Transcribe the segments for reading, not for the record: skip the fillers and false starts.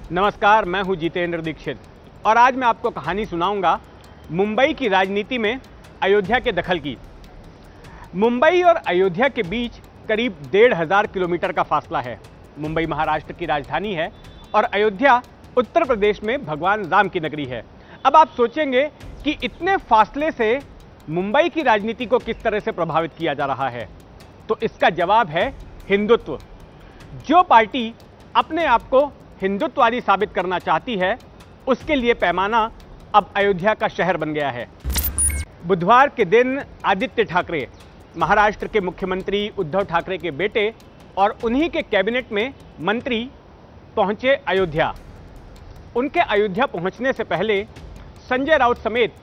नमस्कार, मैं हूं जितेंद्र दीक्षित और आज मैं आपको कहानी सुनाऊंगा मुंबई की राजनीति में अयोध्या के दखल की। मुंबई और अयोध्या के बीच करीब 1,500 किलोमीटर का फासला है। मुंबई महाराष्ट्र की राजधानी है और अयोध्या उत्तर प्रदेश में भगवान राम की नगरी है। अब आप सोचेंगे कि इतने फासले से मुंबई की राजनीति को किस तरह से प्रभावित किया जा रहा है, तो इसका जवाब है हिंदुत्व। जो पार्टी अपने आप को हिंदुत्ववादी साबित करना चाहती है, उसके लिए पैमाना अब अयोध्या का शहर बन गया है। बुधवार के दिन आदित्य ठाकरे, महाराष्ट्र के मुख्यमंत्री उद्धव ठाकरे के बेटे और उन्हीं के कैबिनेट में मंत्री पहुंचे अयोध्या। उनके अयोध्या पहुंचने से पहले संजय राउत समेत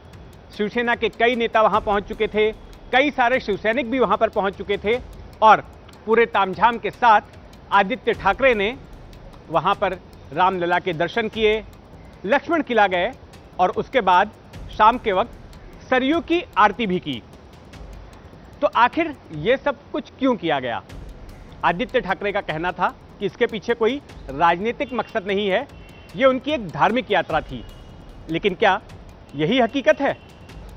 शिवसेना के कई नेता वहां पहुंच चुके थे, कई सारे शिवसैनिक भी वहां पर पहुंच चुके थे और पूरे तामझाम के साथ आदित्य ठाकरे ने वहां पर रामलला के दर्शन किए, लक्ष्मण किला गए और उसके बाद शाम के वक्त सरयू की आरती भी की। तो आखिर ये सब कुछ क्यों किया गया? आदित्य ठाकरे का कहना था कि इसके पीछे कोई राजनीतिक मकसद नहीं है, ये उनकी एक धार्मिक यात्रा थी। लेकिन क्या यही हकीकत है?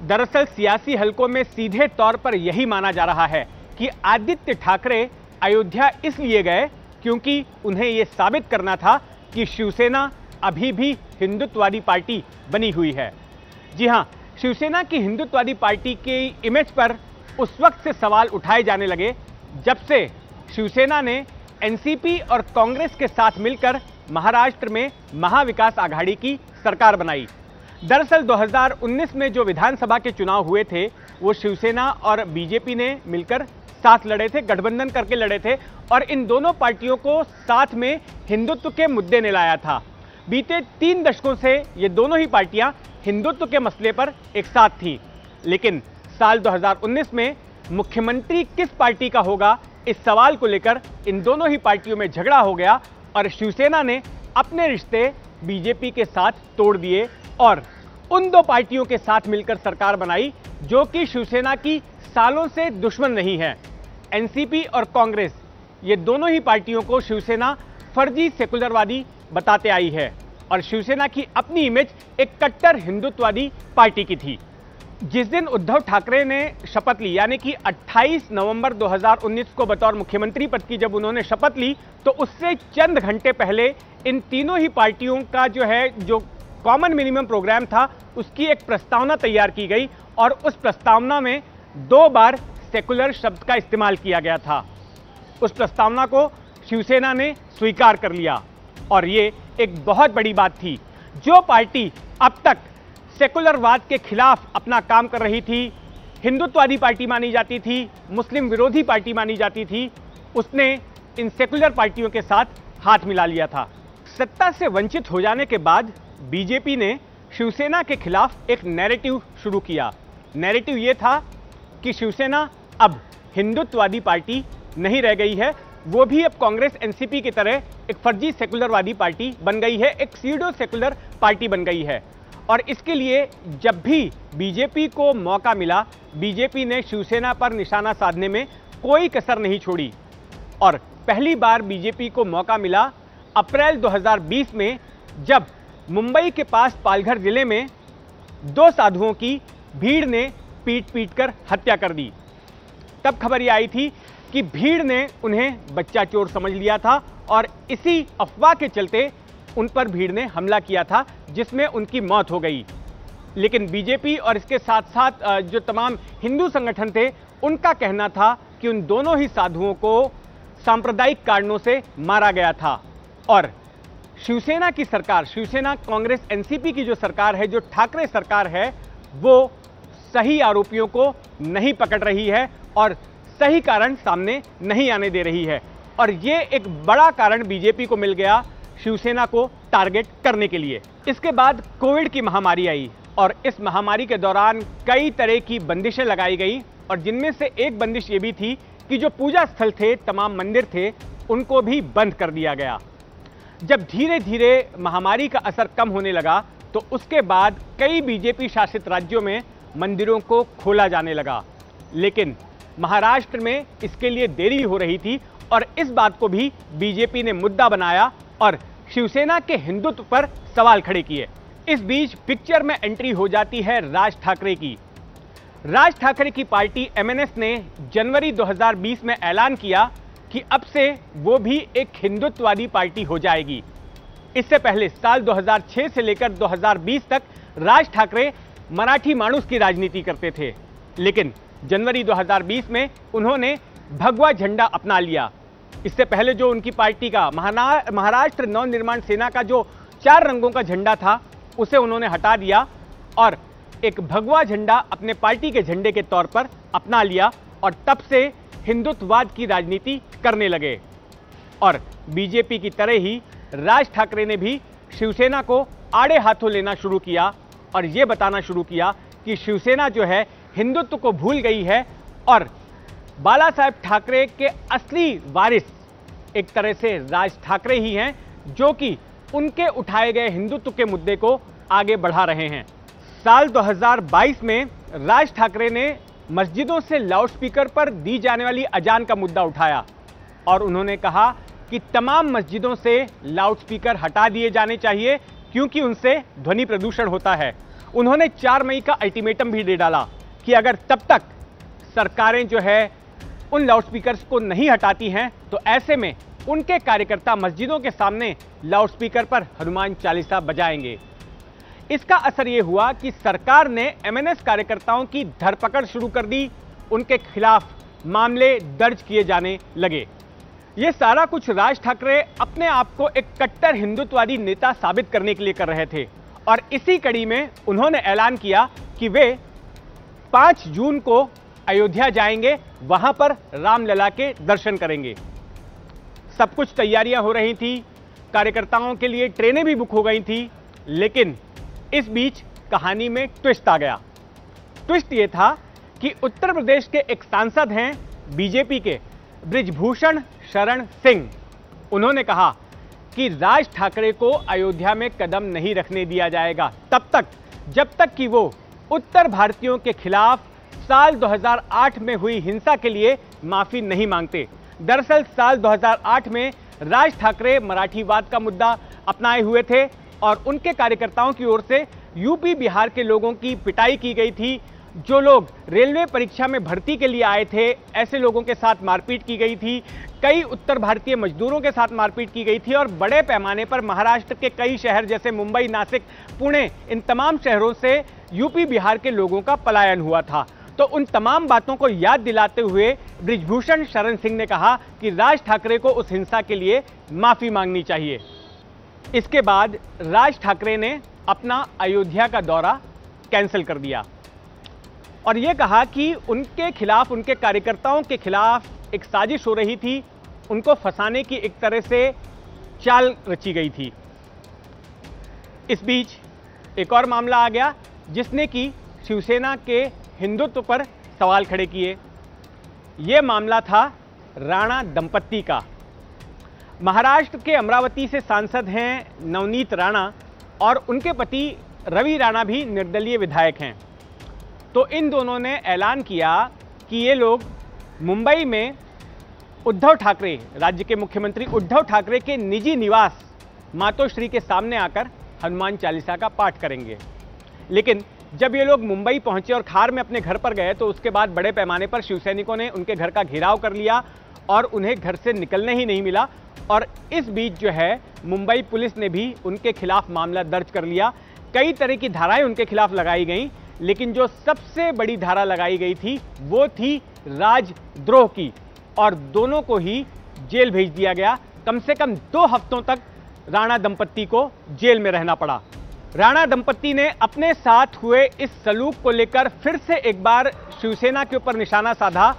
दरअसल सियासी हलकों में सीधे तौर पर यही माना जा रहा है कि आदित्य ठाकरे अयोध्या इसलिए गए क्योंकि उन्हें यह साबित करना था कि शिवसेना अभी भी हिंदुत्ववादी पार्टी बनी हुई है। जी हां, शिवसेना की हिंदुत्ववादी पार्टी के इमेज पर उस वक्त से सवाल उठाए जाने लगे जब से शिवसेना ने एनसीपी और कांग्रेस के साथ मिलकर महाराष्ट्र में महाविकास आघाड़ी की सरकार बनाई। दरअसल 2019 में जो विधानसभा के चुनाव हुए थे, वो शिवसेना और बीजेपी ने मिलकर साथ लड़े थे, गठबंधन करके लड़े थे और इन दोनों पार्टियों को साथ में हिंदुत्व के मुद्दे ने लाया था। बीते 3 दशकों से ये दोनों ही पार्टियां हिंदुत्व के मसले पर एक साथ थीं। लेकिन साल 2019 में मुख्यमंत्री किस पार्टी का होगा, इस सवाल को लेकर इन दोनों ही पार्टियों में झगड़ा हो गया और शिवसेना ने अपने रिश्ते बीजेपी के साथ तोड़ दिए और उन दो पार्टियों के साथ मिलकर सरकार बनाई जो कि शिवसेना की सालों से दुश्मन नहीं है। एनसीपी और कांग्रेस, ये दोनों ही पार्टियों को शिवसेना फर्जी सेकुलरवादी बताते आई है और शिवसेना की अपनी इमेज एक कट्टर हिंदुत्ववादी पार्टी की थी। जिस दिन उद्धव ठाकरे ने शपथ ली, यानी कि 28 नवंबर 2019 को बतौर मुख्यमंत्री पद की जब उन्होंने शपथ ली, तो उससे चंद घंटे पहले इन तीनों ही पार्टियों का जो कॉमन मिनिमम प्रोग्राम था, उसकी एक प्रस्तावना तैयार की गई और उस प्रस्तावना में 2 बार सेकुलर शब्द का इस्तेमाल किया गया था। उस प्रस्तावना को शिवसेना ने स्वीकार कर लिया और ये एक बहुत बड़ी बात थी। जो पार्टी अब तक सेकुलरवाद के खिलाफ अपना काम कर रही थी, हिंदुत्ववादी पार्टी मानी जाती थी, मुस्लिम विरोधी पार्टी मानी जाती थी, उसने इन सेकुलर पार्टियों के साथ हाथ मिला लिया था। सत्ता से वंचित हो जाने के बाद बीजेपी ने शिवसेना के खिलाफ एक नैरेटिव शुरू किया। नैरेटिव ये था कि शिवसेना अब हिंदुत्ववादी पार्टी नहीं रह गई है, वो भी अब कांग्रेस एनसीपी की तरह एक फर्जी सेकुलरवादी पार्टी बन गई है, एक सीडो सेकुलर पार्टी बन गई है। और इसके लिए जब भी बीजेपी को मौका मिला, बीजेपी ने शिवसेना पर निशाना साधने में कोई कसर नहीं छोड़ी। और पहली बार बीजेपी को मौका मिला अप्रैल 2020 में, जब मुंबई के पास पालघर जिले में 2 साधुओं की भीड़ ने पीट कर हत्या कर दी। तब खबर यह आई थी कि भीड़ ने उन्हें बच्चा चोर समझ लिया था और इसी अफवाह के चलते उन पर भीड़ ने हमला किया था, जिसमें उनकी मौत हो गई। लेकिन बीजेपी और इसके साथ साथ जो तमाम हिंदू संगठन थे, उनका कहना था कि उन दोनों ही साधुओं को सांप्रदायिक कारणों से मारा गया था। और शिवसेना की सरकार, शिवसेना कांग्रेस एनसीपी की जो सरकार है, जो ठाकरे सरकार है, वो सही आरोपियों को नहीं पकड़ रही है और सही कारण सामने नहीं आने दे रही है। और ये एक बड़ा कारण बीजेपी को मिल गया शिवसेना को टारगेट करने के लिए। इसके बाद कोविड की महामारी आई और इस महामारी के दौरान कई तरह की बंदिशें लगाई गई और जिनमें से एक बंदिश ये भी थी कि जो पूजा स्थल थे, तमाम मंदिर थे, उनको भी बंद कर दिया गया। जब धीरे धीरे महामारी का असर कम होने लगा, तो उसके बाद कई बीजेपी शासित राज्यों में मंदिरों को खोला जाने लगा। लेकिन महाराष्ट्र में इसके लिए देरी हो रही थी और इस बात को भी बीजेपी ने मुद्दा बनाया और शिवसेना के हिंदुत्व पर सवाल खड़े किए। इस बीच पिक्चर में एंट्री हो जाती है राज ठाकरे की। राज ठाकरे की पार्टी एमएनएस ने जनवरी 2020 में ऐलान किया कि अब से वो भी एक हिंदुत्ववादी पार्टी हो जाएगी। इससे पहले साल 2006 से लेकर 2020 तक राज ठाकरे मराठी माणूस की राजनीति करते थे, लेकिन जनवरी 2020 में उन्होंने भगवा झंडा अपना लिया। इससे पहले जो उनकी पार्टी का महाराष्ट्र नवनिर्माण सेना का जो 4 रंगों का झंडा था उसे उन्होंने हटा दिया और एक भगवा झंडा अपने पार्टी के झंडे के तौर पर अपना लिया और तब से हिंदुत्ववाद की राजनीति करने लगे। और बीजेपी की तरह ही राज ठाकरे ने भी शिवसेना को आड़े हाथों लेना शुरू किया और ये बताना शुरू किया कि शिवसेना जो है हिंदुत्व को भूल गई है और बाला साहेब ठाकरे के असली वारिस एक तरह से राज ठाकरे ही हैं, जो कि उनके उठाए गए हिंदुत्व के मुद्दे को आगे बढ़ा रहे हैं। साल 2022 में राज ठाकरे ने मस्जिदों से लाउडस्पीकर पर दी जाने वाली अजान का मुद्दा उठाया और उन्होंने कहा कि तमाम मस्जिदों से लाउडस्पीकर हटा दिए जाने चाहिए क्योंकि उनसे ध्वनि प्रदूषण होता है। उन्होंने 4 मई का अल्टीमेटम भी दे डाला कि अगर तब तक सरकारें जो है उन लाउडस्पीकर्स को नहीं हटाती हैं तो ऐसे में उनके कार्यकर्ता मस्जिदों के सामने लाउडस्पीकर पर हनुमान चालीसा बजाएंगे। इसका असर यह हुआ कि सरकार ने एमएनएस कार्यकर्ताओं की धरपकड़ शुरू कर दी, उनके खिलाफ मामले दर्ज किए जाने लगे। यह सारा कुछ राज ठाकरे अपने आप को एक कट्टर हिंदुत्ववादी नेता साबित करने के लिए कर रहे थे और इसी कड़ी में उन्होंने ऐलान किया कि वे 5 जून को अयोध्या जाएंगे, वहां पर रामलला के दर्शन करेंगे। सब कुछ तैयारियां हो रही थी, कार्यकर्ताओं के लिए ट्रेनें भी बुक हो गई थी, लेकिन इस बीच कहानी में ट्विस्ट आ गया। ट्विस्ट ये था कि उत्तर प्रदेश के एक सांसद हैं बीजेपी के बृजभूषण शरण सिंह। उन्होंने कहा कि राज ठाकरे को अयोध्या में कदम नहीं रखने दिया जाएगा तब तक जब तक कि वो उत्तर भारतीयों के खिलाफ साल 2008 में हुई हिंसा के लिए माफी नहीं मांगते। दरअसल साल 2008 में राज ठाकरे मराठीवाद का मुद्दा अपनाए हुए थे और उनके कार्यकर्ताओं की ओर से यूपी बिहार के लोगों की पिटाई की गई थी। जो लोग रेलवे परीक्षा में भर्ती के लिए आए थे, ऐसे लोगों के साथ मारपीट की गई थी। कई उत्तर भारतीय मजदूरों के साथ मारपीट की गई थी और बड़े पैमाने पर महाराष्ट्र के कई शहर जैसे मुंबई, नासिक, पुणे, इन तमाम शहरों से यूपी बिहार के लोगों का पलायन हुआ था। तो उन तमाम बातों को याद दिलाते हुए बृजभूषण शरण सिंह ने कहा कि राज ठाकरे को उस हिंसा के लिए माफी मांगनी चाहिए। इसके बाद राज ठाकरे ने अपना अयोध्या का दौरा कैंसिल कर दिया और यह कहा कि उनके खिलाफ, उनके कार्यकर्ताओं के खिलाफ एक साजिश हो रही थी, उनको फंसाने की एक तरह से चाल रची गई थी। इस बीच एक और मामला आ गया जिसने कि शिवसेना के हिंदुत्व पर सवाल खड़े किए। यह मामला था राणा दंपत्ति का। महाराष्ट्र के अमरावती से सांसद हैं नवनीत राणा और उनके पति रवि राणा भी निर्दलीय विधायक हैं। तो इन दोनों ने ऐलान किया कि ये लोग मुंबई में उद्धव ठाकरे, राज्य के मुख्यमंत्री उद्धव ठाकरे के निजी निवास मातोश्री के सामने आकर हनुमान चालीसा का पाठ करेंगे। लेकिन जब ये लोग मुंबई पहुंचे और खार में अपने घर पर गए तो उसके बाद बड़े पैमाने पर शिवसैनिकों ने उनके घर का घेराव कर लिया और उन्हें घर से निकलने ही नहीं मिला। और इस बीच जो है मुंबई पुलिस ने भी उनके खिलाफ मामला दर्ज कर लिया। कई तरह की धाराएं उनके खिलाफ लगाई गई, लेकिन जो सबसे बड़ी धारा लगाई गई थी वो थी राजद्रोह की और दोनों को ही जेल भेज दिया गया। कम से कम 2 हफ्तों तक राणा दंपत्ति को जेल में रहना पड़ा। राणा दंपत्ति ने अपने साथ हुए इस सलूक को लेकर फिर से एक बार शिवसेना के ऊपर निशाना साधा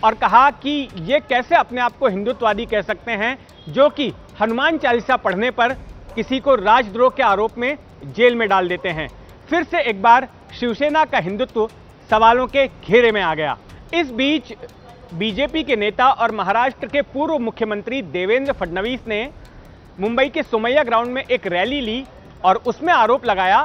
और कहा कि ये कैसे अपने आप को हिंदुत्ववादी कह सकते हैं जो कि हनुमान चालीसा पढ़ने पर किसी को राजद्रोह के आरोप में जेल में डाल देते हैं। फिर से एक बार शिवसेना का हिंदुत्व सवालों के घेरे में आ गया। इस बीच बीजेपी के नेता और महाराष्ट्र के पूर्व मुख्यमंत्री देवेंद्र फडणवीस ने मुंबई के सोमैया ग्राउंड में एक रैली ली और उसमें आरोप लगाया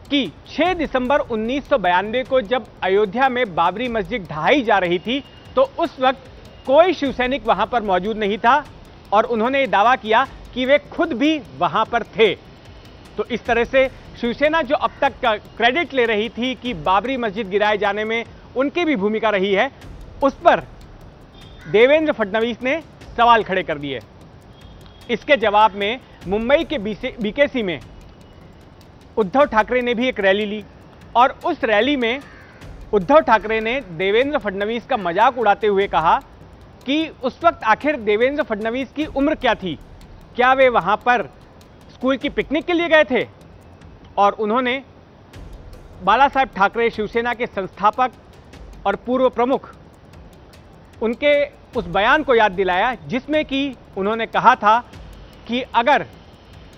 कि 6 दिसंबर 1992 को जब अयोध्या में बाबरी मस्जिद ढहाई जा रही थी तो उस वक्त कोई शिवसैनिक वहां पर मौजूद नहीं था और उन्होंने दावा किया कि वे खुद भी वहां पर थे। तो इस तरह से शिवसेना जो अब तक का क्रेडिट ले रही थी कि बाबरी मस्जिद गिराए जाने में उनकी भी भूमिका रही है, उस पर देवेंद्र फडणवीस ने सवाल खड़े कर दिए। इसके जवाब में मुंबई के बीकेसी में उद्धव ठाकरे ने भी एक रैली ली और उस रैली में उद्धव ठाकरे ने देवेंद्र फडणवीस का मजाक उड़ाते हुए कहा कि उस वक्त आखिर देवेंद्र फडणवीस की उम्र क्या थी, क्या वे वहां पर स्कूल की पिकनिक के लिए गए थे। और उन्होंने बाला साहेब ठाकरे, शिवसेना के संस्थापक और पूर्व प्रमुख, उनके उस बयान को याद दिलाया जिसमें कि उन्होंने कहा था कि अगर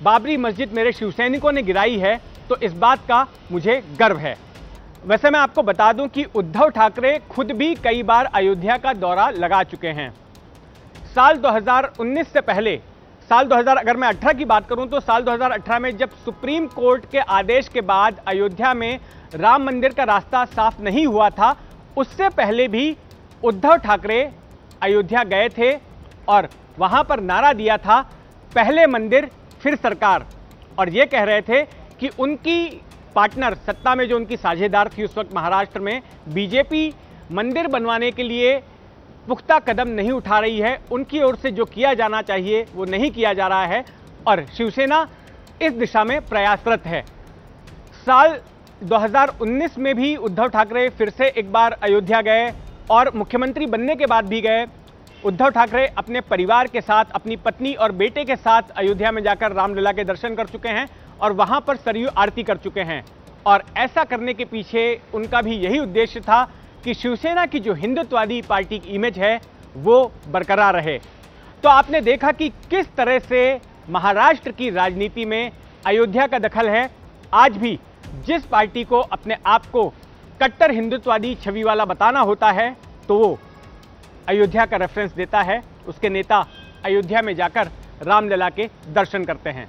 बाबरी मस्जिद मेरे शिवसैनिकों ने गिराई है तो इस बात का मुझे गर्व है। वैसे मैं आपको बता दूं कि उद्धव ठाकरे खुद भी कई बार अयोध्या का दौरा लगा चुके हैं। साल 2019 से पहले, साल 2000 अगर मैं 18 की बात करूं तो साल 2018 में जब सुप्रीम कोर्ट के आदेश के बाद अयोध्या में राम मंदिर का रास्ता साफ नहीं हुआ था, उससे पहले भी उद्धव ठाकरे अयोध्या गए थे और वहां पर नारा दिया था, पहले मंदिर फिर सरकार। और ये कह रहे थे कि उनकी पार्टनर, सत्ता में जो उनकी साझेदार थी उस वक्त महाराष्ट्र में, बीजेपी मंदिर बनवाने के लिए पुख्ता कदम नहीं उठा रही है, उनकी ओर से जो किया जाना चाहिए वो नहीं किया जा रहा है और शिवसेना इस दिशा में प्रयासरत है। साल 2019 में भी उद्धव ठाकरे फिर से एक बार अयोध्या गए और मुख्यमंत्री बनने के बाद भी गए। उद्धव ठाकरे अपने परिवार के साथ, अपनी पत्नी और बेटे के साथ अयोध्या में जाकर रामलला के दर्शन कर चुके हैं और वहां पर सरयू आरती कर चुके हैं। और ऐसा करने के पीछे उनका भी यही उद्देश्य था कि शिवसेना की जो हिंदुत्ववादी पार्टी की इमेज है वो बरकरार रहे। तो आपने देखा कि किस तरह से महाराष्ट्र की राजनीति में अयोध्या का दखल है। आज भी जिस पार्टी को अपने आप को कट्टर हिंदुत्ववादी छवि वाला बताना होता है तो वो अयोध्या का रेफरेंस देता है, उसके नेता अयोध्या में जाकर रामलला के दर्शन करते हैं।